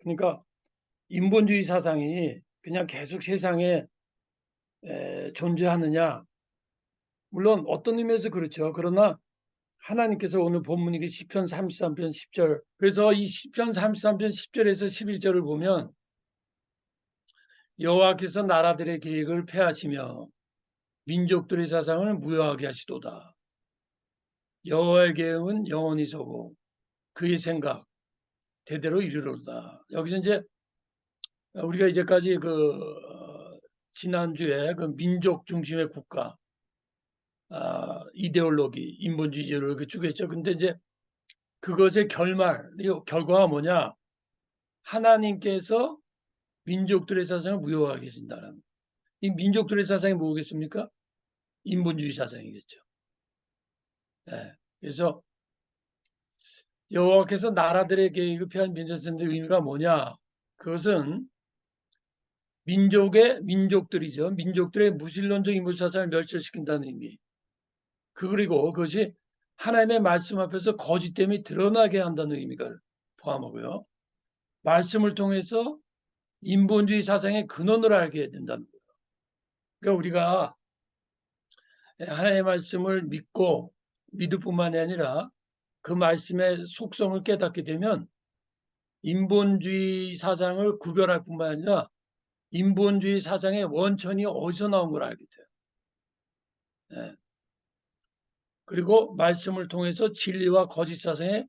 그러니까 인본주의 사상이 그냥 계속 세상에 존재하느냐? 물론 어떤 의미에서 그렇죠. 그러나 하나님께서 오늘 본문이 시편 33편 10절, 그래서 이 시편 33편 10절에서 11절을 보면 여호와께서 나라들의 계획을 폐하시며 민족들의 사상을 무효하게 하시도다. 여호와의 계획은 영원히 서고 그의 생각 대대로 이르로다. 여기서 이제 우리가 이제까지 지난주에 그 민족 중심의 국가 이데올로기, 인본주의를 쭉 했죠. 근데 이제 그것의 결과가 뭐냐? 하나님께서 민족들의 사상을 무효하게 하신다는. 이 민족들의 사상이 뭐겠습니까? 인본주의 사상이겠죠. 네. 그래서 여호와께서 나라들의 계획을 폐한 민족의 의미가 뭐냐? 그것은 민족들이죠. 민족들의 무신론적 인본 사상을 멸절시킨다는 의미. 그리고 그것이 하나님의 말씀 앞에서 거짓됨이 드러나게 한다는 의미가 포함하고요. 말씀을 통해서 인본주의 사상의 근원을 알게 된다는 거예요. 그러니까 우리가 하나님의 말씀을 믿을 뿐만이 아니라 그 말씀의 속성을 깨닫게 되면 인본주의 사상을 구별할 뿐만 아니라 인본주의 사상의 원천이 어디서 나온 걸 알게 돼요. 네. 그리고 말씀을 통해서 진리와 거짓 사상의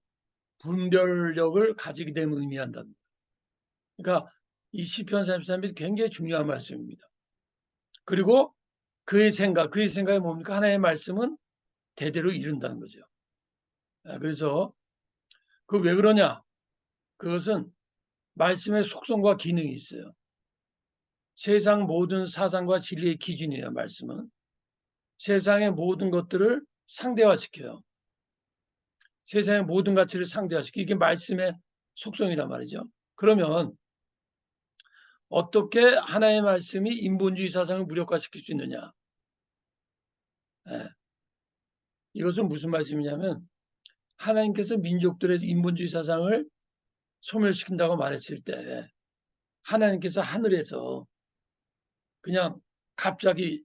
분별력을 가지게 됨을 의미한다. 그러니까 이 시편 33편이 굉장히 중요한 말씀입니다. 그리고 그의 생각이 뭡니까? 하나님의 말씀은 대대로 이룬다는 거죠. 그래서 그 왜 그러냐? 그것은 말씀의 속성과 기능이 있어요. 세상 모든 사상과 진리의 기준이에요. 말씀은 세상의 모든 것들을 상대화시켜요. 세상의 모든 가치를 상대화시키고 이게 말씀의 속성이란 말이죠. 그러면 어떻게 하나의 말씀이 인본주의 사상을 무력화시킬 수 있느냐? 이것은 무슨 말씀이냐면 하나님께서 민족들의 인본주의 사상을 소멸시킨다고 말했을 때 하나님께서 하늘에서 그냥 갑자기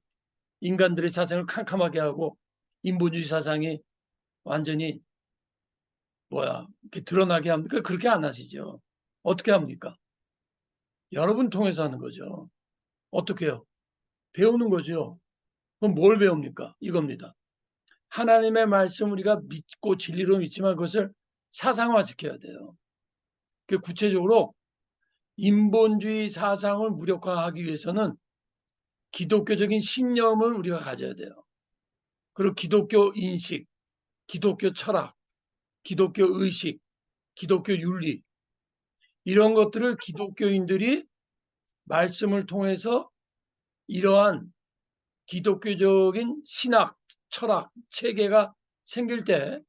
인간들의 사상을 캄캄하게 하고 인본주의 사상이 완전히 이렇게 드러나게 합니까? 그렇게 안 하시죠. 어떻게 합니까? 여러분 통해서 하는 거죠. 어떻게 해요? 배우는 거죠. 그럼 뭘 배웁니까? 이겁니다. 하나님의 말씀 우리가 믿고 진리로 믿지만 그것을 사상화시켜야 돼요. 구체적으로 인본주의 사상을 무력화하기 위해서는 기독교적인 신념을 우리가 가져야 돼요. 그리고 기독교 인식, 기독교 철학, 기독교 의식, 기독교 윤리 이런 것들을 기독교인들이 말씀을 통해서 이러한 기독교적인 신학, 철학, 체계가 생길 때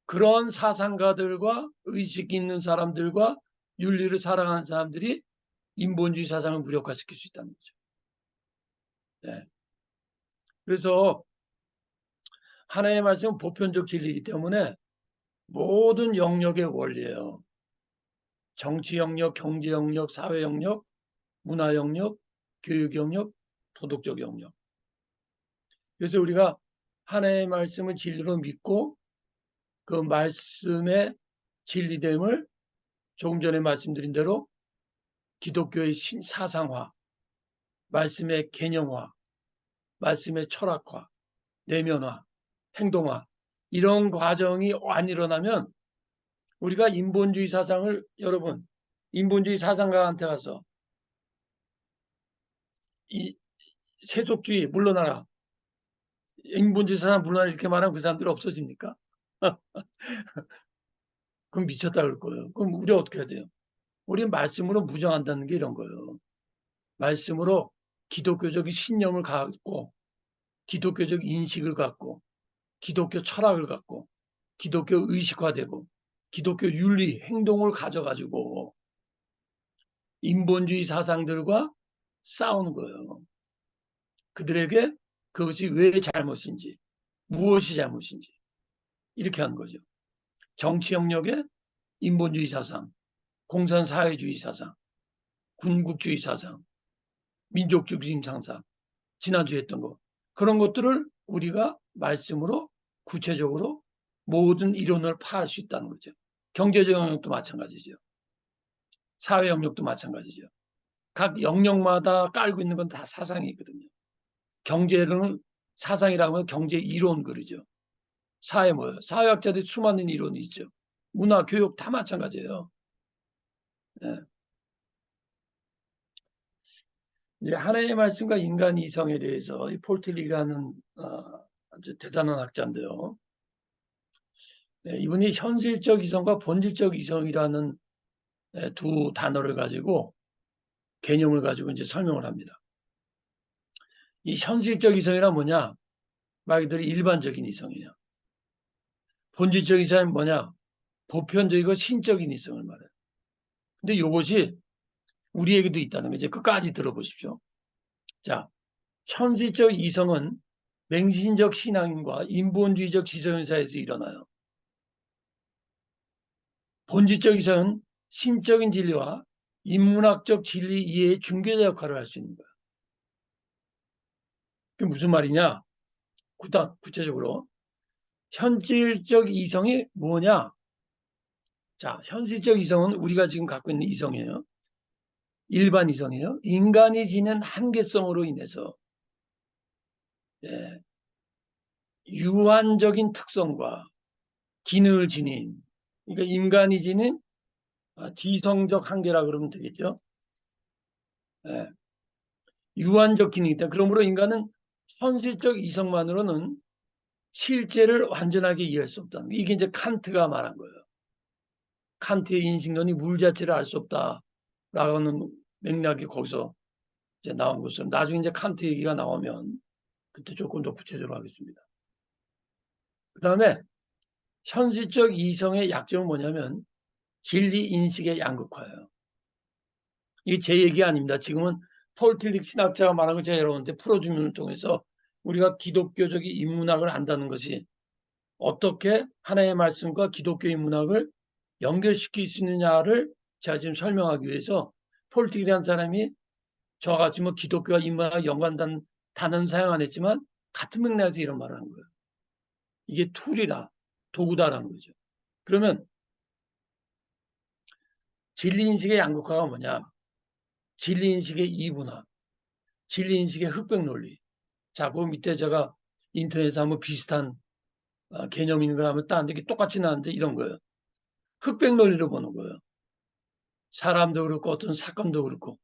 그런 사상가들과 의식 있는 사람들과 윤리를 사랑하는 사람들이 인본주의 사상을 무력화시킬 수 있다는 거죠. 네. 그래서 하나님의 말씀은 보편적 진리이기 때문에 모든 영역의 원리예요. 정치 영역, 경제 영역, 사회 영역, 문화 영역, 교육 영역, 도덕적 영역. 그래서 우리가 하나님의 말씀을 진리로 믿고 그 말씀의 진리됨을 조금 전에 말씀드린 대로 기독교의 사상화, 말씀의 개념화, 말씀의 철학화, 내면화, 행동화 이런 과정이 안 일어나면 우리가 인본주의 사상을 여러분 인본주의 사상가한테 가서 이 세속주의 물러나라 인본주의 사상 물러나라 이렇게 말하면 그 사람들 없어집니까? 그럼 미쳤다 그럴 거예요. 그럼 우리 어떻게 해야 돼요? 우리 말씀으로 무장한다는 게 이런 거예요. 말씀으로 기독교적인 신념을 갖고 기독교적 인식을 갖고 기독교 철학을 갖고 기독교 의식화되고 기독교 윤리 행동을 가져가지고 인본주의 사상들과 싸우는 거예요. 그들에게 그것이 왜 잘못인지 무엇이 잘못인지 이렇게 하는 거죠. 정치 영역의 인본주의 사상, 공산사회주의 사상, 군국주의 사상, 민족중심 상상, 지난주에 했던 거. 그런 것들을 우리가 말씀으로 구체적으로 모든 이론을 파할 수 있다는 거죠. 경제적 영역도 마찬가지죠. 사회 영역도 마찬가지죠. 각 영역마다 깔고 있는 건 다 사상이거든요. 경제는 사상이라고 하면 경제 이론 그러죠. 사회 뭐예요? 사회학자들이 수많은 이론이 있죠. 문화, 교육 다 마찬가지예요. 네. 이제 하나님의 말씀과 인간 이성에 대해서 이 폴틀리라는 아주 대단한 학자인데요. 네, 이분이 현실적 이성과 본질적 이성이라는 두 단어를 가지고 개념을 가지고 이제 설명을 합니다. 이 현실적 이성이란 뭐냐? 말 그대로 일반적인 이성이냐. 본질적 이성은 뭐냐? 보편적이고 신적인 이성을 말해요. 근데 이것이 우리에게도 있다는 거죠. 끝까지 들어보십시오. 자, 현실적 이성은 맹신적 신앙과 인본주의적 지성사에서 일어나요. 본질적 이성은 신적인 진리와 인문학적 진리 이해의 중개자 역할을 할 수 있는 거야. 그게 무슨 말이냐? 구체적으로 현실적 이성이 뭐냐? 자, 현실적 이성은 우리가 지금 갖고 있는 이성이에요. 일반 이성이에요. 인간이 지닌 한계성으로 인해서 유한적인 특성과 기능을 지닌, 그러니까 인간이 지닌 지성적 한계라 그러면 되겠죠. 유한적 기능이다. 그러므로 인간은 현실적 이성만으로는 실제를 완전하게 이해할 수 없다. 이게 이제 칸트가 말한 거예요. 칸트의 인식론이 물 자체를 알 수 없다라는 맥락이 거기서 이제 나온 것은 나중에 이제 칸트 얘기가 나오면 그때 조금 더 구체적으로 하겠습니다. 그 다음에 현실적 이성의 약점은 뭐냐면 진리 인식의 양극화예요. 이게 제 얘기 아닙니다. 지금은 폴 틸릭 신학자가 말한 걸 제가 여러분한테 풀어주는 통해서 우리가 기독교적인 인문학을 안다는 것이 어떻게 하나님의 말씀과 기독교 인문학을 연결시킬 수 있느냐를 제가 지금 설명하기 위해서 폴 틸릭이라는 사람이 저같이 뭐 기독교와 인문학 연관된 단어는 사용 안 했지만 같은 맥락에서 이런 말을 한 거예요. 이게 툴이다, 도구다라는 거죠. 그러면 진리인식의 양극화가 뭐냐? 진리인식의 이분화, 진리인식의 흑백논리. 자, 그 밑에 제가 인터넷에 한번 비슷한 개념인가 하면 딴데 똑같이 나왔는데 이런 거예요. 흑백논리로 보는 거예요. 사람도 그렇고 어떤 사건도 그렇고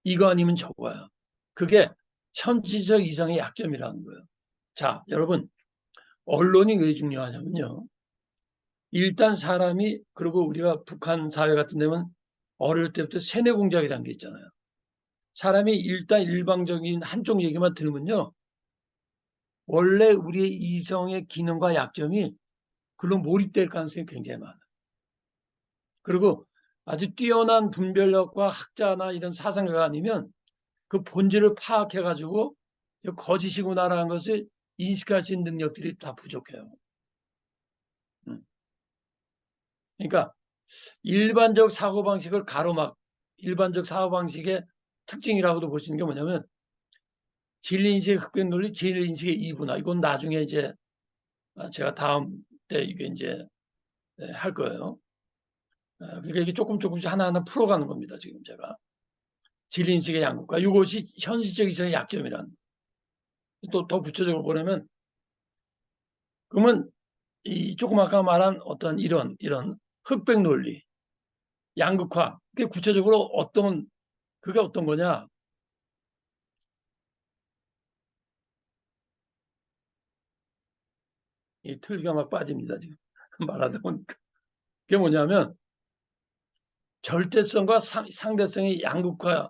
이거 아니면 저거야. 그게 현실적 이성의 약점이라는 거예요. 자, 여러분 언론이 왜 중요하냐면요. 일단 사람이 그리고 우리가 북한 사회 같은 데는 어릴 때부터 세뇌 공작이라는 게 있잖아요. 사람이 일단 일방적인 한쪽 얘기만 들으면요. 원래 우리의 이성의 기능과 약점이 그로 몰입될 가능성이 굉장히 많아요. 그리고 아주 뛰어난 분별력과 학자나 이런 사상가가 아니면 그 본질을 파악해가지고 거짓이구나라는 것을 인식할 수 있는 능력들이 다 부족해요. 그러니까 일반적 사고방식을 가로막 일반적 사고방식의 특징이라고도 볼 수 있는 게 뭐냐면 진리인식의 흑백논리, 진리인식의 이분화. 이건 나중에 이제 제가 다음 때 이게 이제 할 거예요. 그러니까 이게 조금씩 하나하나 풀어가는 겁니다. 지금 제가. 진리인식의 양극화. 이것이 현실적 이성의 약점이란. 또 더 구체적으로 보려면 그러면 이 조금 아까 말한 어떤 이런 흑백 논리, 양극화. 그게 구체적으로 그게 어떤 거냐? 이 틀기가 막 빠집니다. 지금 말하다 보니까. 그게 뭐냐면 절대성과 상대성의 양극화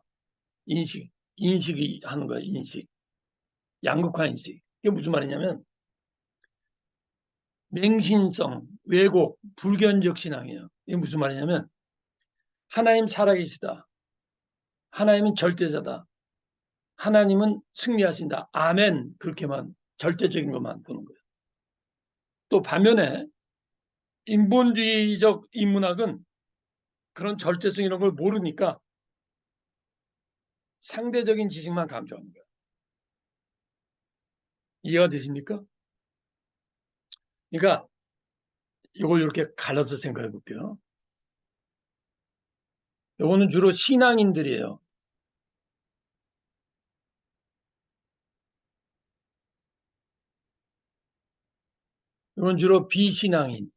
인식이 하는 거예요. 인식. 양극화 인식. 이게 무슨 말이냐면 맹신성, 왜곡, 불견적 신앙이에요. 이게 무슨 말이냐면 하나님 살아계시다. 하나님은 절대자다. 하나님은 승리하신다. 아멘. 그렇게만 절대적인 것만 보는 거예요. 또 반면에 인본주의적 인문학은 그런 절대성 이런 걸 모르니까 상대적인 지식만 강조하는 거예요. 이해가 되십니까? 그러니까 이걸 이렇게 갈라서 생각해 볼게요. 이거는 주로 신앙인들이에요. 이건 주로 비신앙인.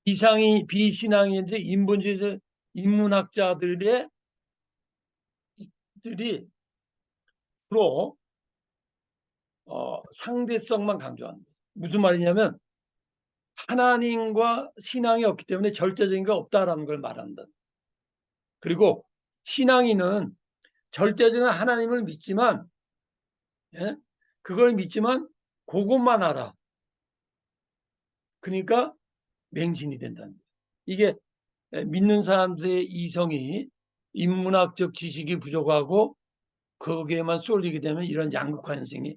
비신앙인인데 인본주의 인문학자들이 주로 상대성만 강조하는 거예요. 무슨 말이냐면 하나님과 신앙이 없기 때문에 절대적인 게 없다라는 걸 말한다. 그리고 신앙인은 절대적인 하나님을 믿지만, 예? 그걸 믿지만 그것만 알아. 그러니까 맹신이 된다는 거예요. 이게 믿는 사람들의 이성이 인문학적 지식이 부족하고 거기에만 쏠리게 되면 이런 양극화 현상이,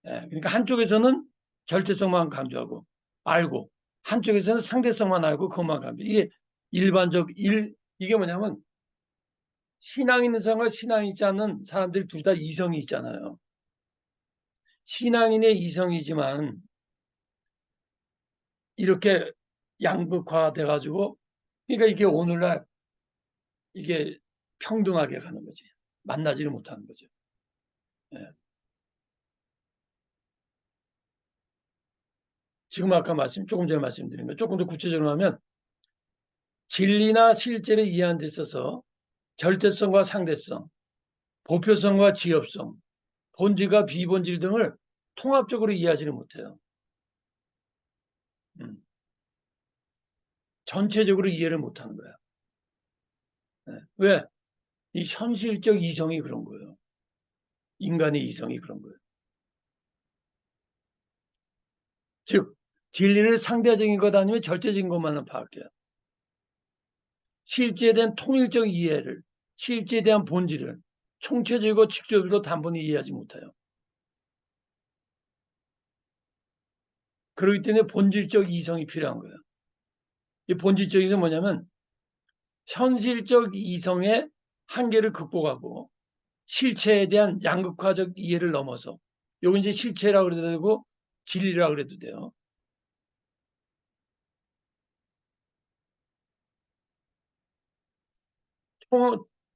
그러니까 한쪽에서는 절대성만 강조하고 알고 한쪽에서는 상대성만 알고 그것만 강조. 이게 이게 뭐냐면 신앙 있는 사람과 신앙 있지 않는 사람들이 둘 다 이성이 있잖아요. 신앙인의 이성이지만 이렇게 양극화돼 가지고, 그러니까 이게 오늘날 이게 평등하게 가는 거지. 만나지를 못하는 거죠. 예. 지금 아까 조금 전에 말씀드린 거 조금 더 구체적으로 하면 진리나 실제를 이해하는 데 있어서 절대성과 상대성, 보표성과 지엽성, 본질과 비본질 등을 통합적으로 이해하지를 못해요. 전체적으로 이해를 못하는 거야. 왜? 이 현실적 이성이 그런 거예요. 인간의 이성이 그런 거예요. 즉 진리를 상대적인 것 아니면 절대적인 것만은 파악해요. 실제에 대한 통일적 이해를, 실제에 대한 본질을 총체적이고 직접적으로 단번에 이해하지 못해요. 그렇기 때문에 본질적 이성이 필요한 거예요. 이 본질적 이성은 뭐냐면 현실적 이성의 한계를 극복하고 실체에 대한 양극화적 이해를 넘어서, 요건 이제 실체라고 그래도 되고 진리라고 그래도 돼요.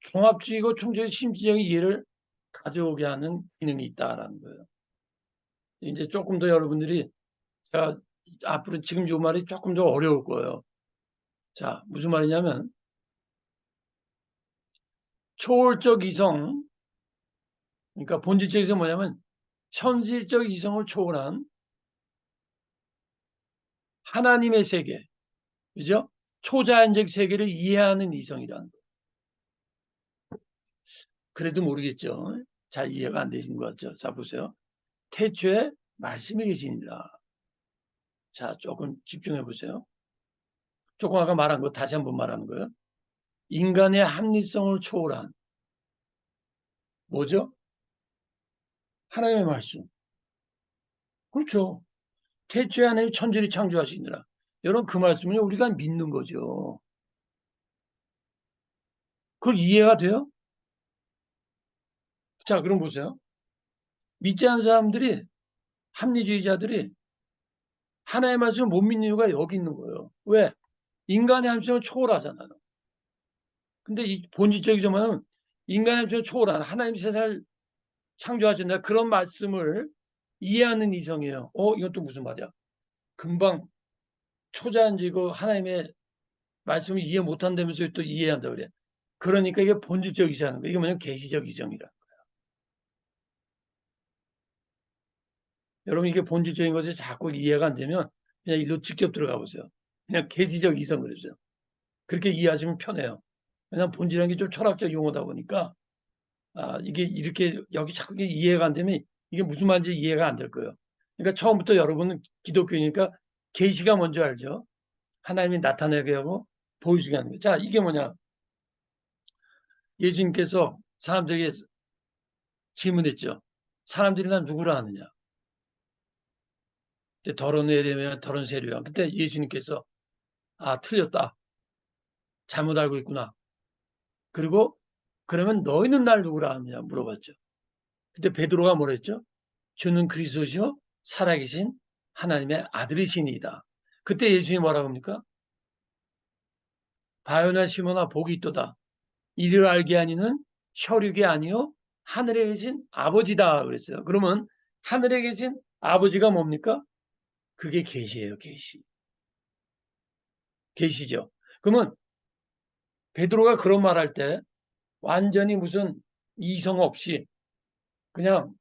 종합적이고 총체적 심리적인 이해를 가져오게 하는 기능이 있다라는 거예요. 이제 조금 더 여러분들이, 제가 앞으로 지금 요 말이 조금 더 어려울 거예요. 자, 무슨 말이냐면 초월적 이성, 그러니까 본질적 이성 뭐냐면 현실적 이성을 초월한 하나님의 세계, 그죠? 초자연적 세계를 이해하는 이성이라는 거예요. 그래도 모르겠죠. 잘 이해가 안 되시는 것 같죠? 자, 보세요. 태초에 말씀이 계십니다. 자, 조금 집중해 보세요. 조금 아까 말한 거 다시 한번 말하는 거예요. 인간의 합리성을 초월한, 뭐죠? 하나님의 말씀. 그렇죠. 태초에 하나님 천지를 창조하시니라. 여러분 그 말씀을 우리가 믿는 거죠. 그걸 이해가 돼요? 자, 그럼 보세요. 믿지 않는 사람들이, 합리주의자들이 하나님의 말씀을 못 믿는 이유가 여기 있는 거예요. 왜? 인간의 함성을 초월하잖아요. 근데 이 본질적이지만 인간의 함성을 초월한 하나님 세상을 창조하신다. 그런 말씀을 이해하는 이성이에요. 이건 또 무슨 말이야? 금방 초자연지고 하나님의 말씀을 이해 못한다면서 또 이해한다 그래. 그러니까 이게 본질적 이성인 거예요. 이게 뭐냐면 계시적 이성이라. 여러분 이게 본질적인 것이 자꾸 이해가 안 되면 그냥 일로 직접 들어가 보세요. 그냥 계시적 이성 그러세요. 그렇게 이해하시면 편해요. 왜냐하면 본질이라는 게 좀 철학적 용어다 보니까 이게 이렇게 여기 자꾸 이해가 안 되면 이게 무슨 말인지 이해가 안 될 거예요. 그러니까 처음부터 여러분은 기독교니까 계시가 뭔지 알죠? 하나님이 나타내게 하고 보여주게 하는 거예요. 자, 이게 뭐냐? 예수님께서 사람들에게 질문했죠. 사람들이 난 누구라 하느냐? 더러운 에레미야, 더러운 세례요한. 그때 예수님께서 틀렸다. 잘못 알고 있구나. 그리고 그러면 너희는 날 누구라 하느냐 물어봤죠. 근데 베드로가 뭐랬죠? 주는 그리스도시요 살아계신 하나님의 아들이시니이다. 그때 예수님이 뭐라고 합니까? 바요나 시모나 복이 있도다. 이를 알게 하니는 혈육이 아니요 하늘에 계신 아버지다 그랬어요. 그러면 하늘에 계신 아버지가 뭡니까? 그게 계시예요. 계시. 계시죠. 그러면 베드로가 그런 말할 때 완전히 무슨 이성 없이 그냥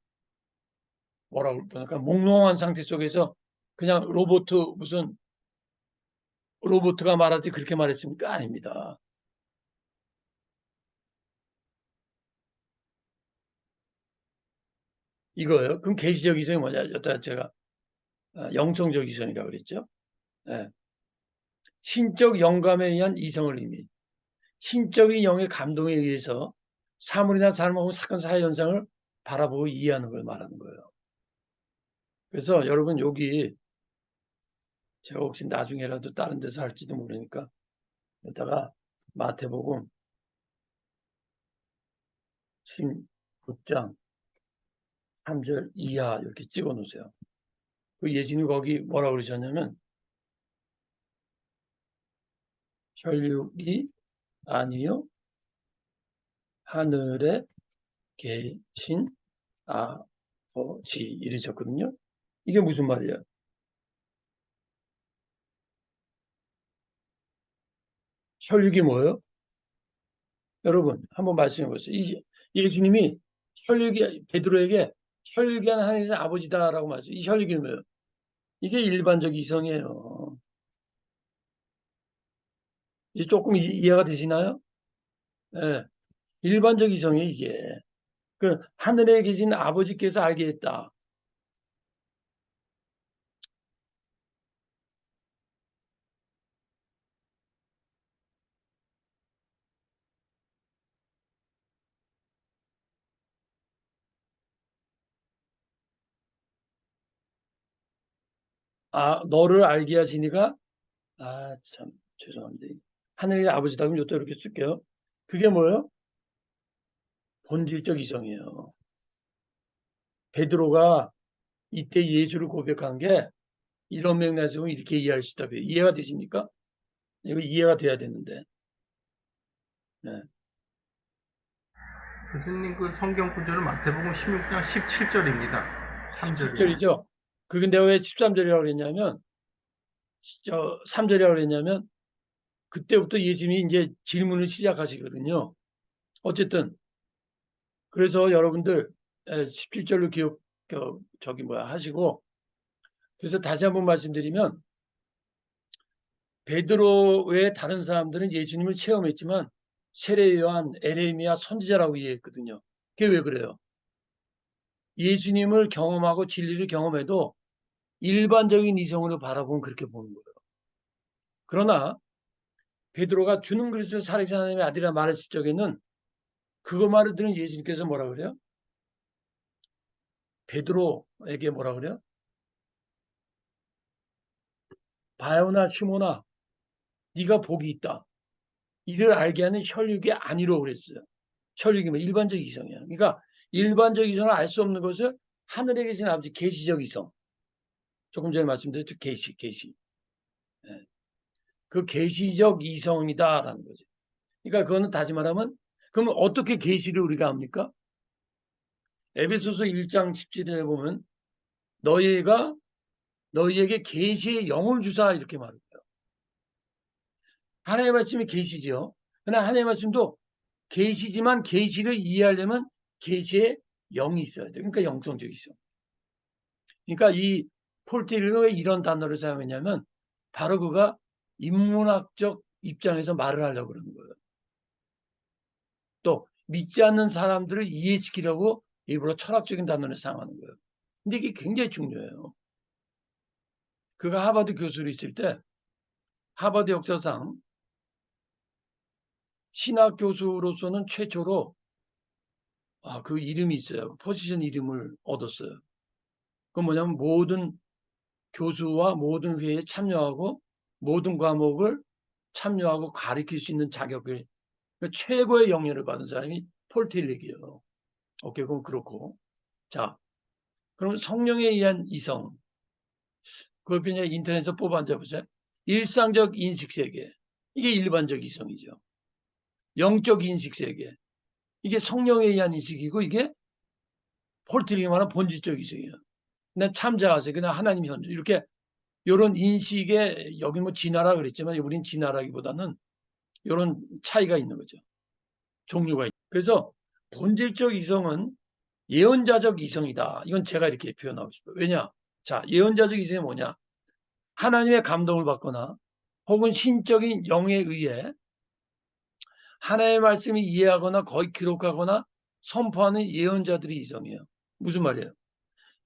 뭐라고 그럴까 몽롱한 상태 속에서 그냥 무슨 로봇가 말하지 그렇게 말했습니까? 아닙니다. 이거예요. 그럼 계시적 이성이 뭐냐? 여기다 제가 영성적 이성이라고 그랬죠. 네. 신적 영감에 의한 이성을 의미. 신적인 영의 감동에 의해서 사물이나 사람 혹은 사건 사회 현상을 바라보고 이해하는 걸 말하는 거예요. 그래서 여러분 여기 제가 혹시 나중에라도 다른 데서 할지도 모르니까 여기다가 마태복음 16장 3절 이하 이렇게 찍어 놓으세요. 그 예수님이 거기 뭐라고 그러셨냐면 혈육이 아니요 하늘에 계신 아버지 이러셨거든요. 이게 무슨 말이에요? 혈육이 뭐예요? 여러분 한번 말씀해 보세요. 예수님이 베드로에게 혈육이 하나님의 아버지다라고 말했어요. 이 혈육이 뭐예요? 이게 일반적 이성이에요. 이제 조금 이해가 되시나요? 네. 일반적 이성이 이게. 그 하늘에 계신 아버지께서 알게 했다. 너를 알게 하시니가 참 죄송합니다. 하늘의 아버지다 그럼 요또 이렇게 쓸게요. 그게 뭐예요? 본질적 이성이에요. 베드로가 이때 예수를 고백한 게 이런 맥락에서 보면 이렇게 이해할 수 있다. 이해가 되십니까? 이거 이해가 돼야 되는데. 네. 교수님 그 성경 구절은 마태복음 16장 17절입니다. 17절이죠. 그게 내가 왜 13절이라고 그랬냐면 3절이라고 그랬냐면 그때부터 예수님이 이제 질문을 시작하시거든요. 어쨌든 그래서 여러분들 17절로 기억 하시고 그래서 다시 한번 말씀드리면 베드로 외에 다른 사람들은 예수님을 체험했지만 세례 요한, 에레미야 선지자라고 이해했거든요. 그게 왜 그래요? 예수님을 경험하고 진리를 경험해도 일반적인 이성으로 바라보면 그렇게 보는 거예요. 그러나 베드로가 주는 그리스도 살아계신 하나님의 아들이라 말했을 적에는 그거 말을 들은 예수님께서 뭐라 그래요? 베드로에게 뭐라 그래요? 바요나 시모나 네가 복이 있다. 이를 알게 하는 혈육이 아니로 그랬어요. 혈육이 뭐 일반적 이성이야. 그러니까 일반적 이성을 알 수 없는 것을 하늘에 계신 아버지 계시적 이성. 조금 전에 말씀드렸죠. 계시. 예. 그 계시적 이성이다라는 거죠. 그러니까 그거는 다시 말하면 그러면 어떻게 계시를 우리가 합니까? 에베소서 1장 17절에 보면 너희에게 계시의 영을 주사 이렇게 말해요. 하나님의 말씀이 계시죠. 그러나 하나님의 말씀도 계시지만 계시를 이해하려면 계시의 영이 있어야 돼요. 그러니까 영성적 이성. 그러니까 이 폴테르가 왜 이런 단어를 사용했냐면 바로 그가 인문학적 입장에서 말을 하려고 그러는 거예요. 또 믿지 않는 사람들을 이해시키려고 일부러 철학적인 단어를 사용하는 거예요. 근데 이게 굉장히 중요해요. 그가 하버드 교수로 있을 때 하버드 역사상 신학 교수로서는 최초로 그 이름이 있어요. 포지션 이름을 얻었어요. 그건 뭐냐면 모든 교수와 모든 회의에 참여하고 모든 과목을 참여하고 가르칠 수 있는 자격을 최고의 영향을 받은 사람이 폴 틸릭이에요. 오케이, 그럼 그렇고. 자, 그럼 성령에 의한 이성. 그걸 그냥 인터넷에서 뽑아 앉아보세요. 일상적 인식세계. 이게 일반적 이성이죠. 영적 인식세계. 이게 성령에 의한 인식이고, 이게 폴 틸릭이 말하는 본질적 이성이에요. 그냥 참자하세요. 그냥 하나님 현존. 이렇게 요런 인식에 여기 뭐 진화라 그랬지만 우린 진화라기보다는 요런 차이가 있는 거죠. 종류가 있죠. 그래서 본질적 이성은 예언자적 이성이다. 이건 제가 이렇게 표현하고 싶어요. 왜냐? 자, 예언자적 이성이 뭐냐? 하나님의 감동을 받거나 혹은 신적인 영에 의해 하나님의 말씀을 이해하거나 거의 기록하거나 선포하는 예언자들이 이성이에요. 무슨 말이에요?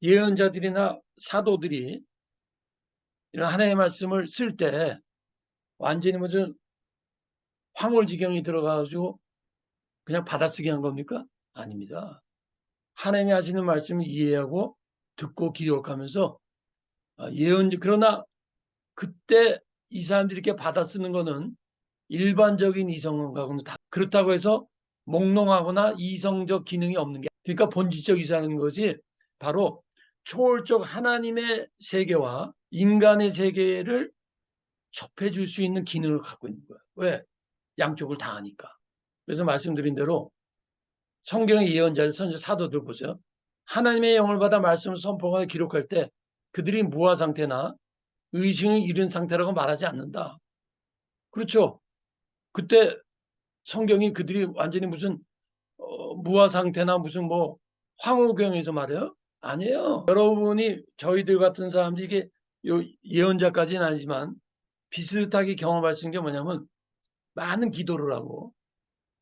예언자들이나 사도들이 이런 하나님의 말씀을 쓸 때 완전히 무슨 황홀지경이 들어가가지고 그냥 받아쓰기 한 겁니까? 아닙니다. 하나님이 하시는 말씀을 이해하고 듣고 기록하면서 그러나 그때 이 사람들이 이렇게 받아쓰는 거는 일반적인 이성과는 다 그렇다고 해서 몽롱하거나 이성적 기능이 없는 게 그러니까 본질적 이성인 것이 바로 초월적 하나님의 세계와 인간의 세계를 접해줄 수 있는 기능을 갖고 있는 거예요. 왜? 양쪽을 다 하니까. 그래서 말씀드린 대로 성경의 예언자들, 선지, 사도들 보세요. 하나님의 영을 받아 말씀을 선포하고 기록할 때 그들이 무화 상태나 의식을 잃은 상태라고 말하지 않는다. 그렇죠. 그때 성경이 그들이 완전히 무슨 무화 상태나 무슨 뭐 황홀경에서 말해요? 아니에요. 여러분이 저희들 같은 사람들이 이게 예언자까지는 아니지만 비슷하게 경험할 수 있는 게 뭐냐면 많은 기도를 하고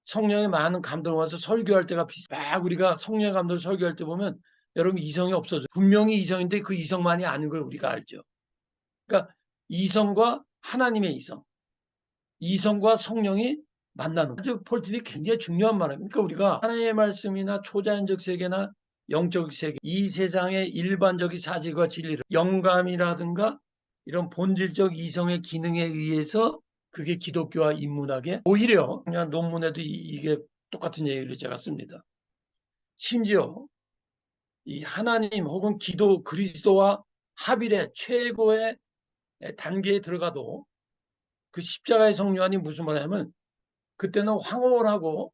성령의 많은 감동을 와서 설교할 때가 막 우리가 성령의 감동을 설교할 때 보면 여러분 이성이 없어져. 분명히 이성인데 그 이성만이 아닌 걸 우리가 알죠. 그러니까 이성과 하나님의 이성과 성령이 만나는 거죠. 폴틴이 굉장히 중요한 말입니다. 그러니까 우리가 하나님의 말씀이나 초자연적 세계나 영적 세계, 이 세상의 일반적인 사실과 진리를 영감이라든가 이런 본질적 이성의 기능에 의해서 그게 기독교와 인문학에 오히려 그냥 논문에도 이게 똑같은 얘기를 제가 씁니다. 심지어 이 하나님 혹은 그리스도와 합일의 최고의 단계에 들어가도 그 십자가의 성령이 무슨 말이냐면 그때는 황홀하고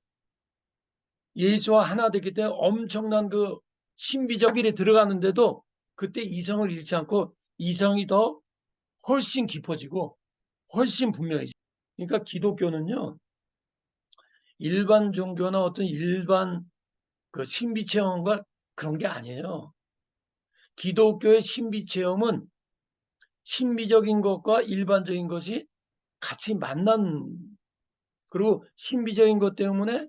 예수와 하나 됐기 때문에 엄청난 그 신비적 합일에 들어가는데도 그때 이성을 잃지 않고 이성이 더 훨씬 깊어지고 훨씬 분명해지죠. 그러니까 기독교는요. 일반 종교나 어떤 일반 그 신비 체험과 그런 게 아니에요. 기독교의 신비 체험은 신비적인 것과 일반적인 것이 같이 만난 그리고 신비적인 것 때문에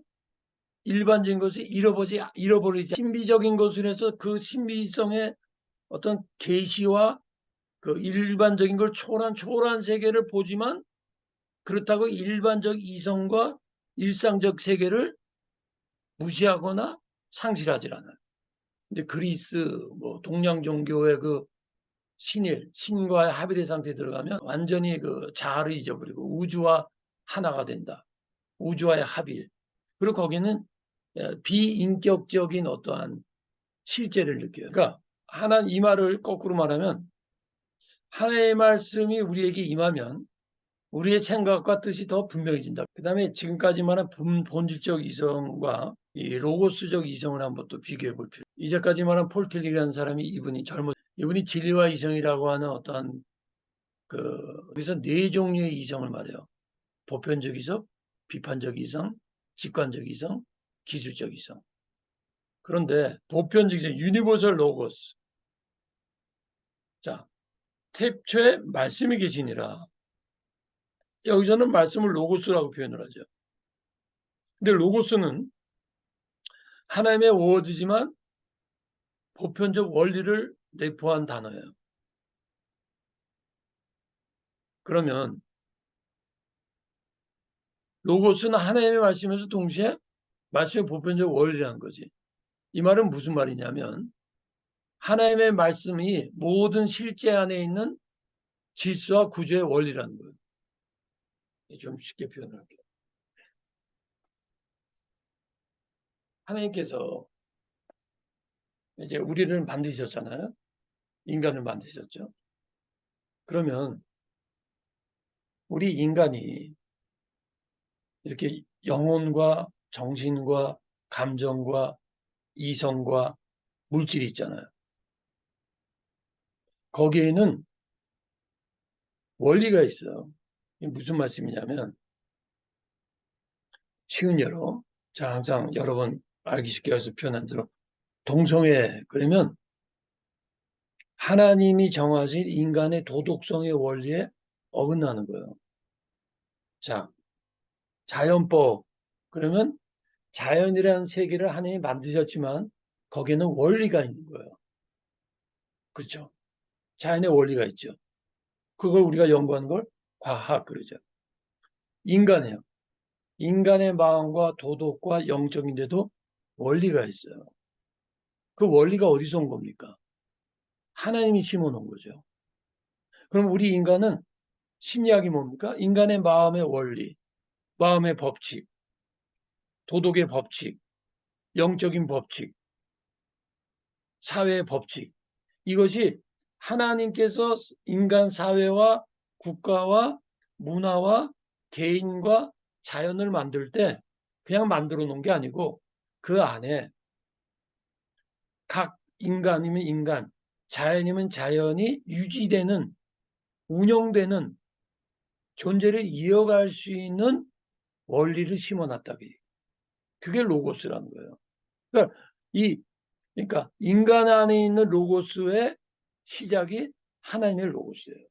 일반적인 것이 잃어버리지 신비적인 것을 해서 그 신비성의 어떤 계시와 그 일반적인 걸 초월한 세계를 보지만 그렇다고 일반적 이성과 일상적 세계를 무시하거나 상실하지 않아요. 근데 그리스 뭐 동양 종교의 그 신과의 합일의 상태에 들어가면 완전히 그 자아를 잊어버리고 우주와 하나가 된다. 우주와의 합일. 그리고 거기는 비인격적인 어떠한 실제를 느껴요. 그러니까 이 말을 거꾸로 말하면 하나님의 말씀이 우리에게 임하면 우리의 생각과 뜻이 더 분명해진다. 그 다음에 지금까지 말한 본질적 이성과 이 로고스적 이성을 한번 또 비교해 볼 필요. 이제까지 말한 폴 틸릭이라는 사람이 이분이 진리와 이성이라고 하는 어떠한 그래서 네 종류의 이성을 말해요. 보편적 이성, 비판적 이성, 직관적 이성, 기술적 이성. 그런데 보편적 이성, 유니버설 로고스. 자, 태초에 말씀이 계시니라. 여기서는 말씀을 로고스라고 표현을 하죠. 근데 로고스는 하나님의 워드지만 보편적 원리를 내포한 단어예요. 그러면 로고스는 하나님의 말씀에서 동시에 말씀의 보편적 원리라는 거지. 이 말은 무슨 말이냐면 하나님의 말씀이 모든 실제 안에 있는 질서와 구조의 원리라는 거예요. 좀 쉽게 표현할게요. 하나님께서 이제 우리를 만드셨잖아요. 인간을 만드셨죠. 그러면 우리 인간이 이렇게 영혼과 정신과 감정과 이성과 물질이 있잖아요. 거기에는 원리가 있어요. 이게 무슨 말씀이냐면 쉬운 예로 제가 항상 여러 번 알기 쉽게 해서 표현한 대로 동성애 그러면 하나님이 정하신 인간의 도덕성의 원리에 어긋나는 거예요. 자, 자연법 그러면 자연이라는 세계를 하나님이 만드셨지만 거기에는 원리가 있는 거예요. 그렇죠? 자연의 원리가 있죠. 그걸 우리가 연구하는 걸 과학 그러죠. 인간이에요. 인간의 마음과 도덕과 영적인데도 원리가 있어요. 그 원리가 어디서 온 겁니까? 하나님이 심어놓은 거죠. 그럼 우리 인간은 심리학이 뭡니까? 인간의 마음의 원리, 마음의 법칙, 도덕의 법칙, 영적인 법칙, 사회의 법칙. 이것이 하나님께서 인간 사회와 국가와 문화와 개인과 자연을 만들 때 그냥 만들어 놓은 게 아니고 그 안에 각 인간이면 인간, 자연이면 자연이 유지되는, 운영되는 존재를 이어갈 수 있는 원리를 심어놨다. 그게 로고스라는 거예요. 그러니까 그러니까 인간 안에 있는 로고스의 시작이 하나님의 로고스예요.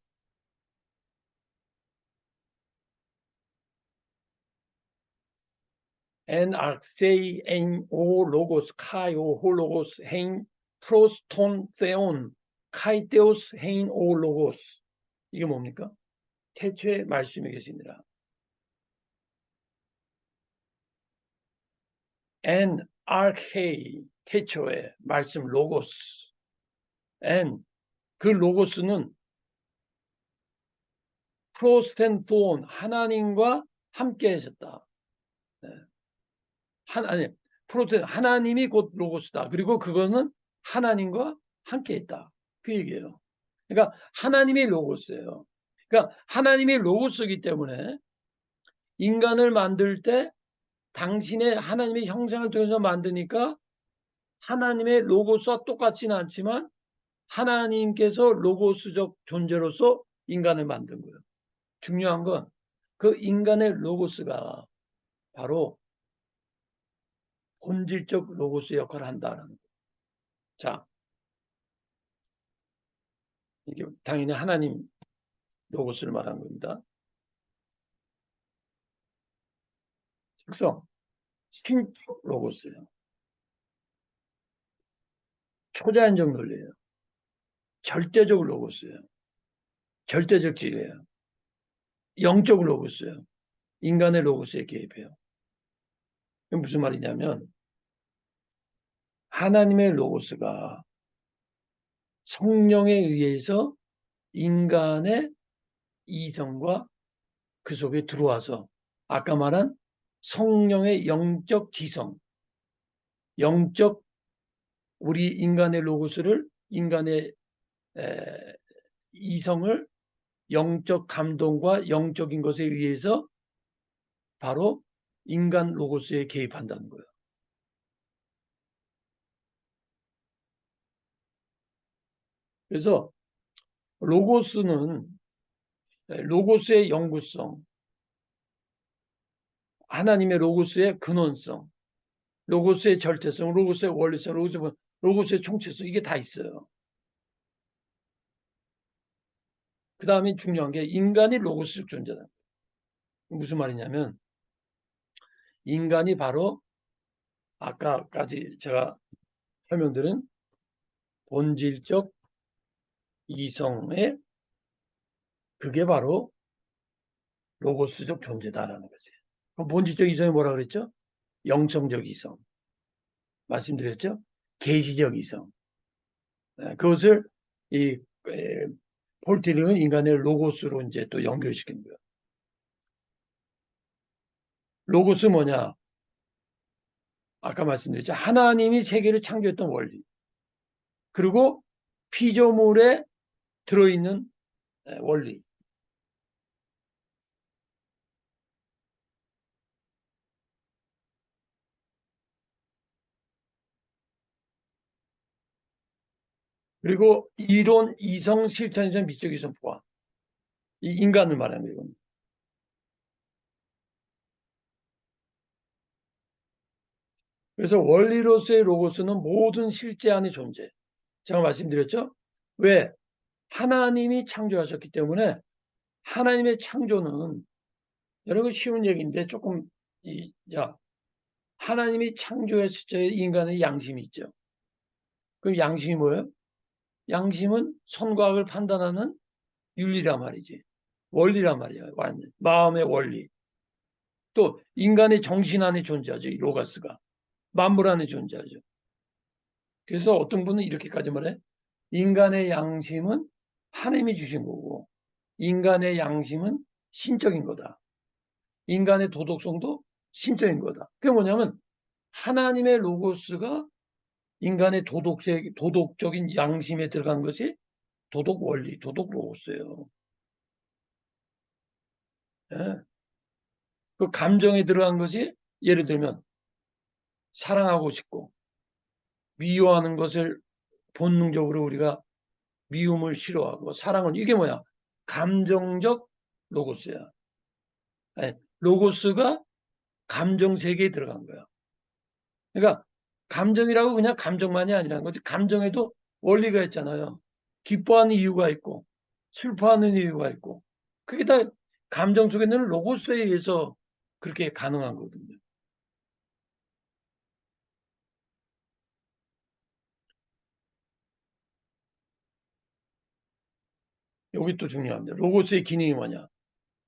En archei en o logos kai o hologos hein proston theon 카이테오스 hein o logos 이게 뭡니까? 태초에 말씀이 계시니라. En archei 태초에 말씀 로고스 en 그 로고스는 프로스텐폰 하나님과 함께 하셨다. 네. 하나님이 곧 로고스다. 그리고 그거는 하나님과 함께 있다. 그 얘기예요. 그러니까 하나님이 로고스예요. 그러니까 하나님이 로고스이기 때문에 인간을 만들 때 당신의 하나님의 형상을 통해서 만드니까 하나님의 로고스와 똑같지는 않지만 하나님께서 로고스적 존재로서 인간을 만든 거예요. 중요한 건 그 인간의 로고스가 바로 본질적 로고스 역할을 한다는 거예요. 자, 이게 당연히 하나님 로고스를 말하는 겁니다. 특성, 신적 로고스예요. 초자연적 논리예요. 절대적 로고스예요. 절대적 지혜예요. 영적 로고스예요. 인간의 로고스에 개입해요. 이게 무슨 말이냐면 하나님의 로고스가 성령에 의해서 인간의 이성과 그 속에 들어와서 아까 말한 성령의 영적 지성, 영적 우리 인간의 로고스를 인간의 이성을 영적 감동과 영적인 것에 의해서 바로 인간 로고스에 개입한다는 거예요. 그래서 로고스는 로고스의 영구성, 하나님의 로고스의 근원성, 로고스의 절대성, 로고스의 원리성, 로고스의 총체성 이게 다 있어요. 그 다음에 중요한 게 인간이 로고스적 존재다. 무슨 말이냐면 인간이 바로 아까까지 제가 설명드린 본질적 이성의 그게 바로 로고스적 존재다라는 거지. 그럼 본질적 이성이 뭐라 그랬죠? 영성적 이성. 말씀드렸죠? 계시적 이성. 그것을 이 폴티링은 인간의 로고스로 이제 또 연결시킨 거예요. 로고스 뭐냐? 아까 말씀드렸죠. 하나님이 세계를 창조했던 원리. 그리고 피조물에 들어있는 원리. 그리고 이론, 이성, 실천에서 미적 이성 포함. 이 인간을 말하는 거예요. 그래서 원리로서의 로고스는 모든 실제 안의 존재. 제가 말씀드렸죠? 왜? 하나님이 창조하셨기 때문에 하나님의 창조는 여러분 쉬운 얘기인데 조금 하나님이 창조했을 때 인간의 양심이 있죠. 그럼 양심이 뭐예요? 양심은 선과 악을 판단하는 윤리란 말이지. 원리란 말이야. 완전 마음의 원리. 또 인간의 정신 안에 존재하죠. 이 로가스가. 만물 안에 존재하죠. 그래서 어떤 분은 이렇게까지 말해. 인간의 양심은 하나님이 주신 거고 인간의 양심은 신적인 거다. 인간의 도덕성도 신적인 거다. 그게 뭐냐면 하나님의 로고스가 인간의 도덕적인 양심에 들어간 것이 도덕 원리, 도덕 로고스예요. 예. 그 감정에 들어간 것이 예를 들면 사랑하고 싶고 미워하는 것을 본능적으로 우리가 미움을 싫어하고 사랑을 이게 뭐야? 감정적 로고스야. 아니, 로고스가 감정 세계에 들어간 거야. 그러니까 감정이라고 그냥 감정만이 아니라는 거지. 감정에도 원리가 있잖아요. 기뻐하는 이유가 있고 슬퍼하는 이유가 있고 그게 다 감정 속에 있는 로고스에 의해서 그렇게 가능한 거거든요. 여기 또 중요합니다. 로고스의 기능이 뭐냐?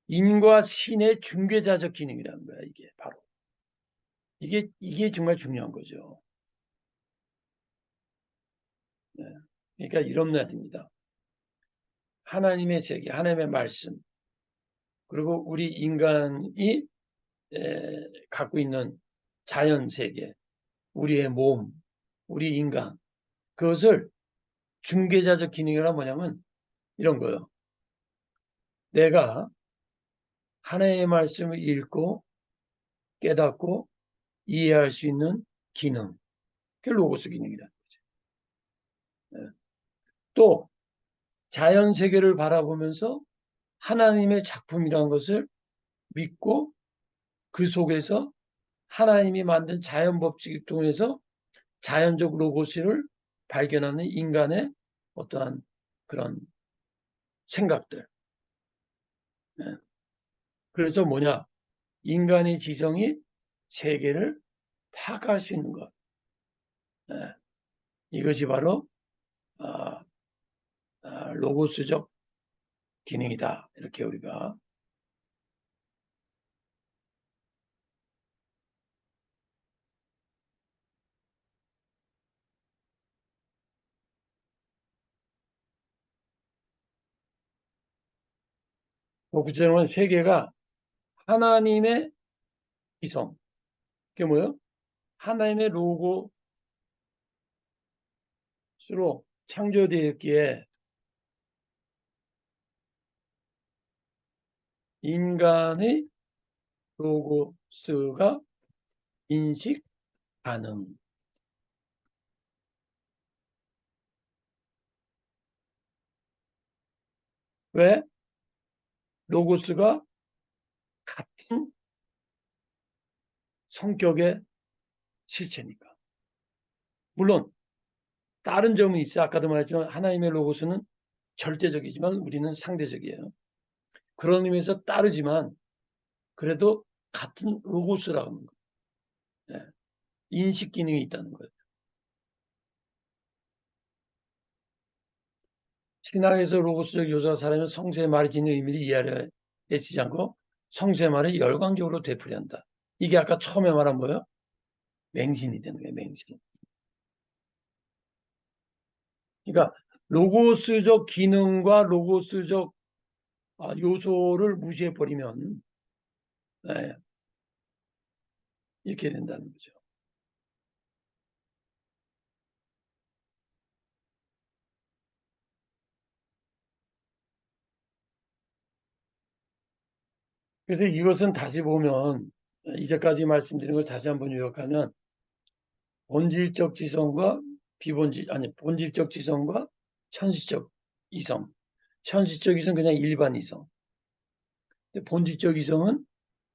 인과 신의 중개자적 기능이라는 거야. 이게 바로 이게 정말 중요한 거죠. 네. 그러니까 이런 말입니다. 하나님의 세계, 하나님의 말씀, 그리고 우리 인간이 갖고 있는 자연 세계, 우리의 몸, 우리 인간, 그것을 중개자적 기능이란 뭐냐면 이런 거예요. 내가 하나님의 말씀을 읽고 깨닫고 이해할 수 있는 기능, 그게 로고스 기능이라는 거죠. 또 자연 세계를 바라보면서 하나님의 작품이라는 것을 믿고 그 속에서 하나님이 만든 자연 법칙을 통해서 자연적 로고스를 발견하는 인간의 어떠한 그런 생각들. 그래서 뭐냐? 인간의 지성이 세계를 파악할 수 있는 것. 이것이 바로 로고스적 기능이다. 이렇게 우리가 구체적으로 세계가 하나님의 지성. 그게 뭐예요? 하나님의 로고스로 창조되었기에 인간의 로고스가 인식 가능. 왜? 로고스가 같은 성격의 실체니까. 물론 다른 점은 있어. 아까도 말했지만 하나님의 로고스는 절대적이지만 우리는 상대적이에요. 그런 의미에서 따르지만 그래도 같은 로고스라고 하는 거예요. 네. 인식 기능이 있다는 거예요. 신학에서 로고스적 요소가 사람은 성서의 말이 지닌 의미를 이해하려 애쓰지 않고 성서의 말을 열광적으로 되풀이한다. 이게 아까 처음에 말한 뭐예요? 맹신이 되는 거예요. 맹신. 그러니까 로고스적 기능과 로고스적 요소를 무시해버리면 이렇게 된다는 거죠. 그래서 이것은 다시 보면 이제까지 말씀드린 걸 다시 한번 요약하면 본질적 지성과 본질적 지성과 현실적 이성. 현실적 이성 그냥 일반 이성. 본질적 이성은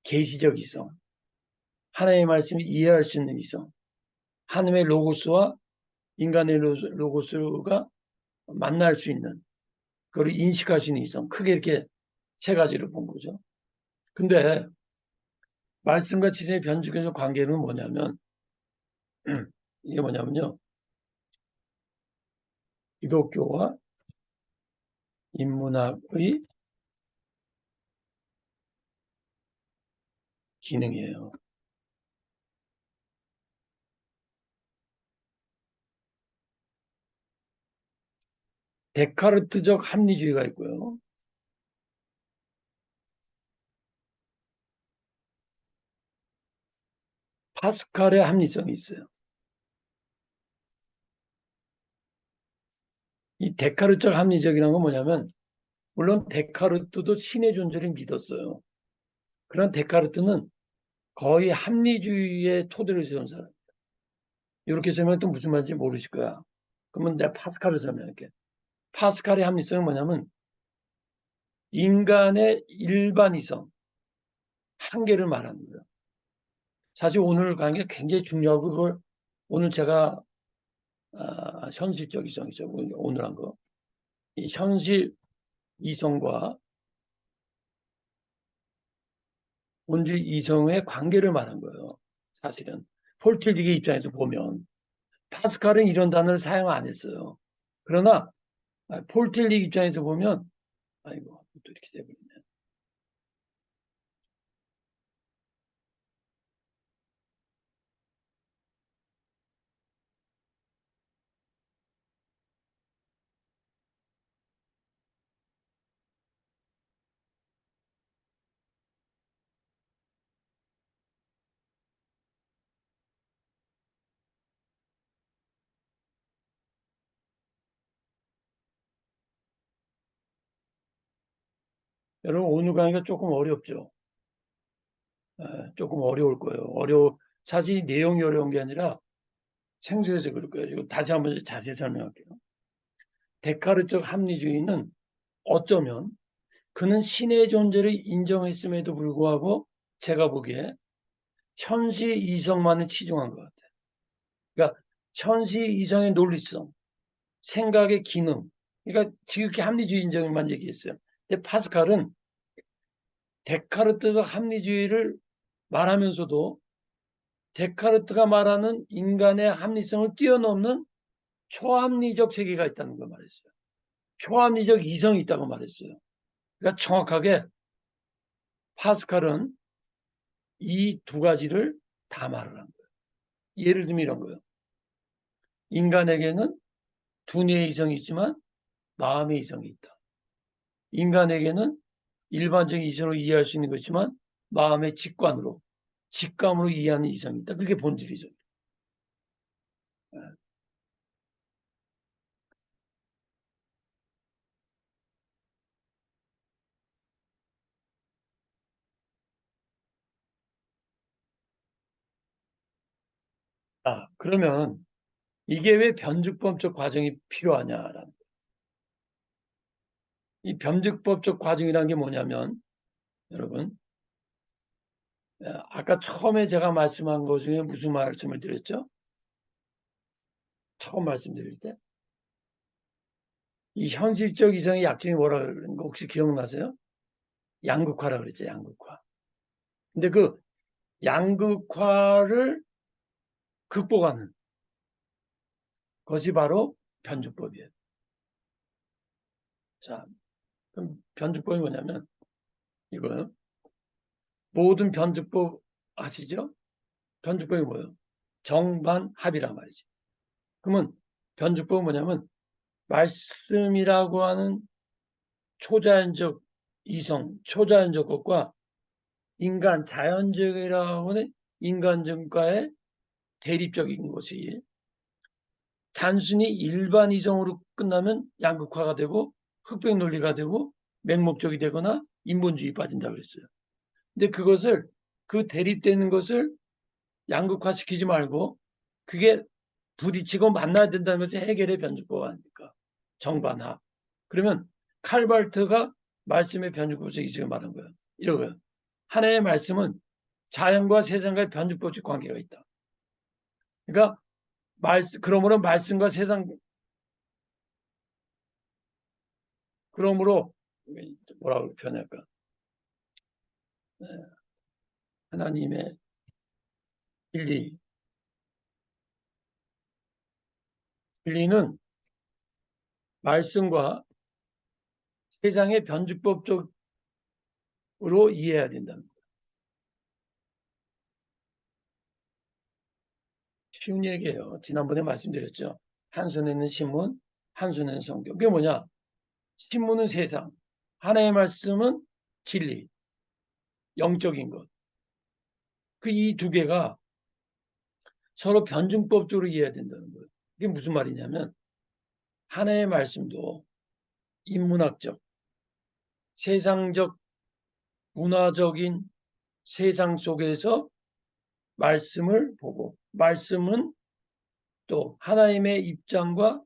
계시적 이성. 하나님의 말씀을 이해할 수 있는 이성. 하나님의 로고스와 인간의 로고스가 만날 수 있는, 그걸 인식할 수 있는 이성. 크게 이렇게 세 가지로 본 거죠. 근데 말씀과 지성의 변질적 관계는 뭐냐면 이게 뭐냐면요. 기독교와 인문학의 기능이에요. 데카르트적 합리주의가 있고요. 파스칼의 합리성이 있어요. 이 데카르트적 합리적이라는 건 뭐냐면 물론 데카르트도 신의 존재를 믿었어요. 그런 데카르트는 거의 합리주의의 토대로 세운 사람. 이렇게 설명하면 또 무슨 말인지 모르실 거야. 그러면 내가 파스칼을 설명할게. 파스칼의 합리성은 뭐냐면 인간의 일반이성, 한계를 말하는 거예요. 사실 오늘 강의가 굉장히 중요하고 그걸 오늘 제가 현실적 이성이죠. 오늘 한 거. 이 현실 이성과 본질 이성의 관계를 말한 거예요. 사실은. 폴틸릭의 입장에서 보면 파스칼은 이런 단어를 사용 안 했어요. 그러나 폴틸릭 입장에서 보면 아이고 또 이렇게 돼버리네. 여러분 오늘 강의가 조금 어렵죠. 조금 어려울 거예요. 사실 내용이 어려운 게 아니라 생소해서 그럴 거예요. 이거 다시 한번 자세히 설명할게요. 데카르트적 합리주의는 어쩌면 그는 신의 존재를 인정했음에도 불구하고 제가 보기에 현실 이성만을 치중한 것 같아요. 그러니까 현실 이성의 논리성, 생각의 기능, 그러니까 지극히 합리주의 인정만 얘기했어요. 근데 파스칼은 데카르트적 합리주의를 말하면서도 데카르트가 말하는 인간의 합리성을 뛰어넘는 초합리적 세계가 있다는 걸 말했어요. 초합리적 이성이 있다고 말했어요. 그러니까 정확하게 파스칼은 이 두 가지를 다 말을 한 거예요. 예를 들면 이런 거예요. 인간에게는 두뇌의 이성이 있지만 마음의 이성이 있다. 인간에게는 일반적인 이성으로 이해할 수 있는 것이지만 마음의 직감으로 이해하는 이성이 있다. 그게 본질이죠. 그러면 이게 왜 변죽법적 과정이 필요하냐라는 이 변죽법적 과정이라는 게 뭐냐면 여러분 아까 처음에 제가 말씀한 것 중에 무슨 말씀을 드렸죠? 처음 말씀드릴 때 이 현실적 이성의 약점이 뭐라 그러는 거 혹시 기억나세요? 양극화라 그랬죠. 양극화. 근데 그 양극화를 극복하는 것이 바로 변죽법이에요. 자, 그럼 변죽법이 뭐냐면 이거요. 모든 변죽법 아시죠? 변죽법이 뭐예요? 정반합이란 말이지. 그러면 변죽법은 뭐냐면 말씀이라고 하는 초자연적 이성, 초자연적 것과 인간 자연적이라고 하는 인간증과의 대립적인 것이 단순히 일반 이성으로 끝나면 양극화가 되고 흑백 논리가 되고 맹목적이 되거나 인본주의 빠진다 그랬어요. 근데 그것을 그 대립되는 것을 양극화시키지 말고 그게 부딪히고 만나야 된다는 것이 해결의 변주법 아닙니까? 정반합. 그러면 칼발트가 말씀의 변주법칙이 지금 말한 거예요. 이러고요. 하나의 말씀은 자연과 세상과의 변주법칙 관계가 있다. 그러니까 그러므로 말씀과 세상 그러므로 뭐라고 표현할까? 하나님의 진리는 말씀과 세상의 변주법적으로 이해해야 된다는 거예요. 쉬운 얘기예요. 지난번에 말씀드렸죠. 한 손에 있는 신문, 한 손에 있는 성경. 그게 뭐냐? 신문은 세상, 하나의 말씀은 진리, 영적인 것. 그 이 두 개가 서로 변증법적으로 이해해야 된다는 거예요. 이게 무슨 말이냐면 하나의 말씀도 인문학적, 세상적, 문화적인 세상 속에서 말씀을 보고 말씀은 또 하나님의 입장과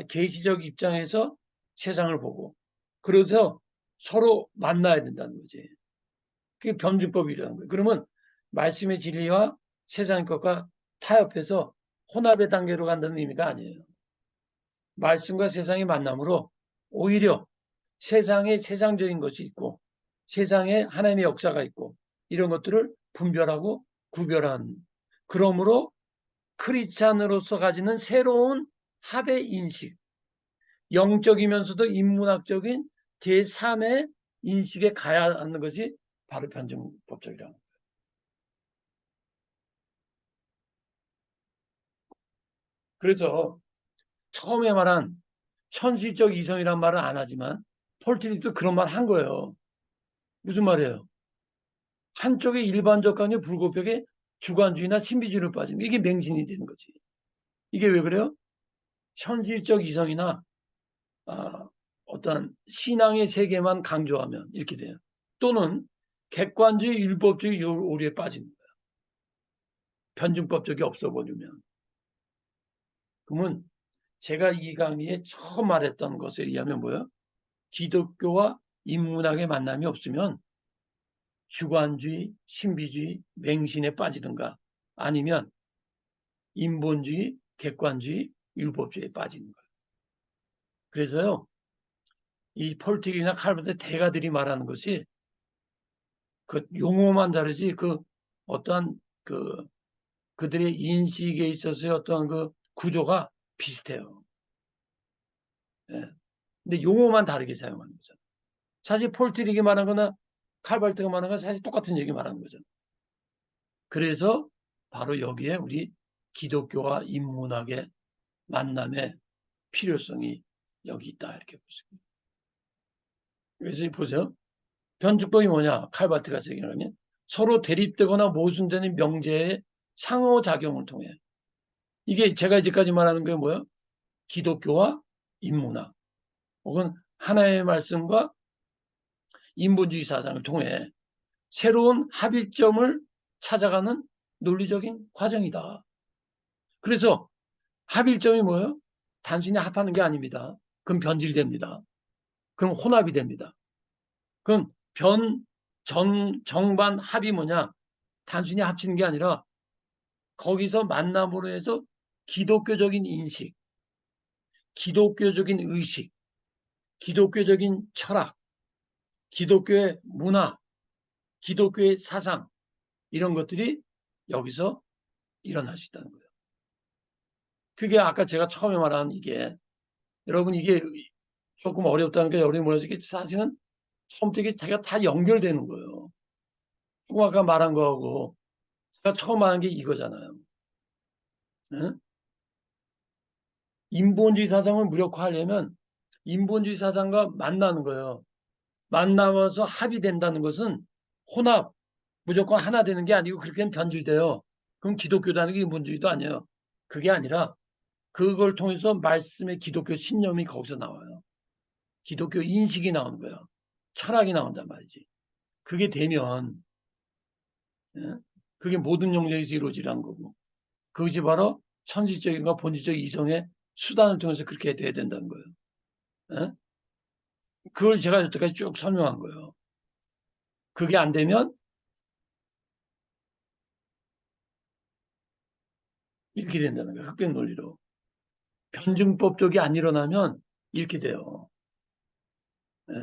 계시적 입장에서 세상을 보고 그래서 서로 만나야 된다는 거지. 그게 변증법이라는 거예요. 그러면 말씀의 진리와 세상의 것과 타협해서 혼합의 단계로 간다는 의미가 아니에요. 말씀과 세상의 만남으로 오히려 세상에 세상적인 것이 있고 세상에 하나님의 역사가 있고 이런 것들을 분별하고 구별한 그러므로 크리스찬으로서 가지는 새로운 합의 인식 영적이면서도 인문학적인 제3의 인식에 가야 하는 것이 바로 변증법적이라는 거예요. 그래서 처음에 말한 현실적 이성이란 말은 안 하지만 폴티리도 그런 말 한 거예요. 무슨 말이에요? 한쪽의 일반적 관계 불고벽에 주관주의나 신비주의로 빠지면 이게 맹신이 되는 거지. 이게 왜 그래요? 현실적 이성이나 어떤 신앙의 세계만 강조하면 이렇게 돼요. 또는 객관주의, 율법주의 오류에 빠지는 거예요. 변증법적이 없어 버리면. 그러면 제가 이 강의에 처음 말했던 것에 의하면 뭐예요? 기독교와 인문학의 만남이 없으면 주관주의, 신비주의, 맹신에 빠지든가 아니면 인본주의, 객관주의, 율법주의에 빠지는 거예요. 그래서요, 이 폴틱이나 칼빈의 대가들이 말하는 것이 그 용어만 다르지 그 어떠한 그들의 인식에 있어서의 어떠한 그 구조가 비슷해요. 예. 근데 용어만 다르게 사용하는 거죠. 사실 폴틱이 말한 거나 칼발트가 말한 건 사실 똑같은 얘기 말하는 거죠. 그래서 바로 여기에 우리 기독교와 인문학의 만남의 필요성이 여기 있다 이렇게 보십니다. 그래서 보세요. 변주법이 뭐냐? 칼바트가 얘기하면 서로 대립되거나 모순되는 명제의 상호작용을 통해 이게 제가 이제까지 말하는 게 뭐예요? 기독교와 인문학 혹은 하나의 말씀과 인본주의 사상을 통해 새로운 합일점을 찾아가는 논리적인 과정이다. 그래서 합일점이 뭐예요? 단순히 합하는 게 아닙니다. 그럼 변질됩니다. 그럼 혼합이 됩니다. 그럼 정반 합이 뭐냐? 단순히 합치는 게 아니라 거기서 만남으로 해서 기독교적인 인식, 기독교적인 의식, 기독교적인 철학, 기독교의 문화, 기독교의 사상 이런 것들이 여기서 일어날 수 있다는 거예요. 그게 아까 제가 처음에 말한 이게 여러분 이게 조금 어렵다는 게 여러분이 뭐라지 사실은 처음부터 제가 다 연결되는 거예요. 조금 아까 말한 거하고 제가 처음 말한 게 이거잖아요. 응? 인본주의 사상을 무력화하려면 인본주의 사상과 만나는 거예요. 만나면서 합의된다는 것은 혼합, 무조건 하나 되는 게 아니고 그렇게 변질돼요. 그럼 기독교라는 게 인본주의도 아니에요. 그게 아니라 그걸 통해서 말씀의 기독교 신념이 거기서 나와요. 기독교 인식이 나오는 거야. 철학이 나온단 말이지. 그게 되면 예? 그게 모든 영역에서 이루어지라는 거고 그것이 바로 천지적인과 본질적 이성의 수단을 통해서 그렇게 돼야 된다는 거예요. 예? 그걸 제가 여태까지 쭉 설명한 거예요. 그게 안 되면 이렇게 된다는 거예요. 흑백 논리로. 변증법 쪽이 안 일어나면 이렇게 돼요. 예?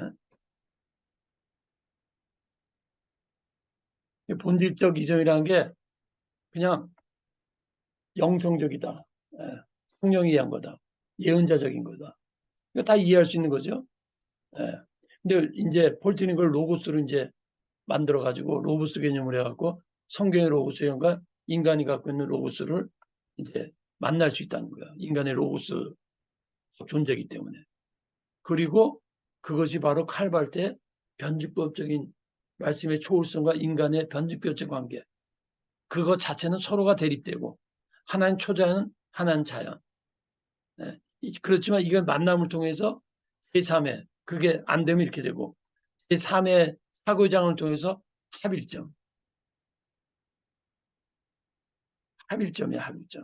본질적 이성이라는 게 그냥 영성적이다. 예. 성령이 이해한 거다. 예언자적인 거다. 이거 다 이해할 수 있는 거죠. 예. 근데 이제 폴틴이 그걸 로고스로 이제 만들어 가지고 로고스 개념을 해갖고 성경의 로고스 개념과 인간이 갖고 있는 로고스를 이제 만날 수 있다는 거야. 인간의 로고스 존재이기 때문에. 그리고 그것이 바로 칼발 때 변증법적인 말씀의 초월성과 인간의 변증법적 관계. 그것 자체는 서로가 대립되고 하나는 초자연, 하나는 자연. 네. 그렇지만 이건 만남을 통해서 제3회 그게 안 되면 이렇게 되고 제3회 사고장을 통해서 합일점. 합일점이야, 합일점.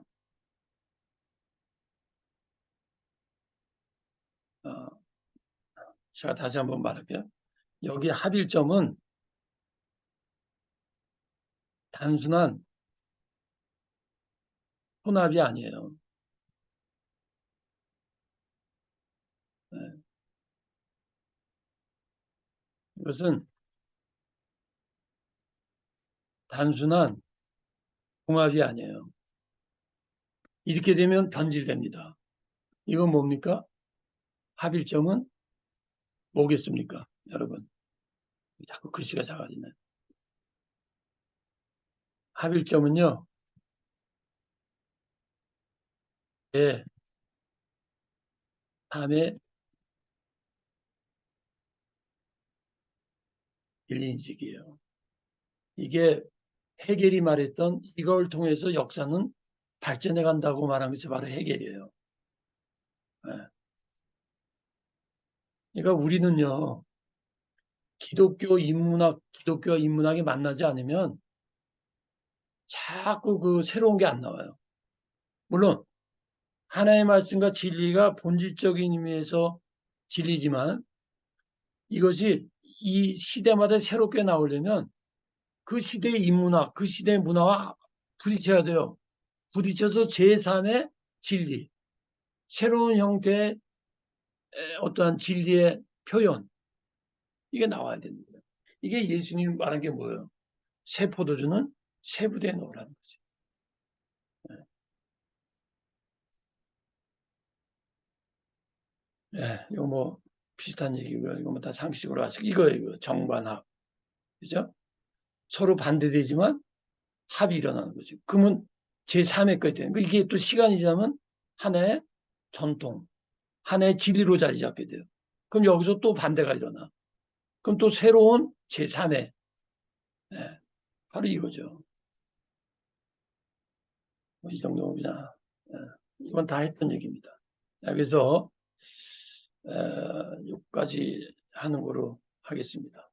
제가 다시 한번 말할게요. 여기 합일점은 단순한 혼합이 아니에요. 네. 이것은 단순한 궁합이 아니에요. 이렇게 되면 변질됩니다. 이건 뭡니까? 합일점은 뭐겠습니까? 여러분. 자꾸 글씨가 작아지네. 합일점은요. 제 3의 일인식이에요. 이게 해겔이 말했던 이걸 통해서 역사는 발전해 간다고 말한 것이 바로 해겔이에요. 네. 그러니까 우리는요. 기독교와 인문학이 만나지 않으면 자꾸 그 새로운 게 안 나와요. 물론 하나의 말씀과 진리가 본질적인 의미에서 진리지만 이것이 이 시대마다 새롭게 나오려면 그 시대의 인문학, 그 시대의 문화와 부딪혀야 돼요. 부딪혀서 제3의 진리, 새로운 형태의 어떠한 진리의 표현 이게 나와야 됩니다. 이게 예수님이 말한 게 뭐예요? 새 포도주는 새 부대에 넣으라는 거죠. 네, 이거 뭐 비슷한 얘기고요. 이거 뭐 다 상식으로 하시고 이거 정반합, 그죠? 서로 반대되지만 합이 일어나는 거죠. 그러면 제3의 것이 되는 거. 이게 또 시간이 지나면 하나의 전통, 하나의 진리로 자리 잡게 돼요. 그럼 여기서 또 반대가 일어나. 그럼 또 새로운 제3의 네, 바로 이거죠. 뭐이 정도면 네, 이건 다 했던 얘기입니다. 그래서 여기까지 하는 거로 하겠습니다.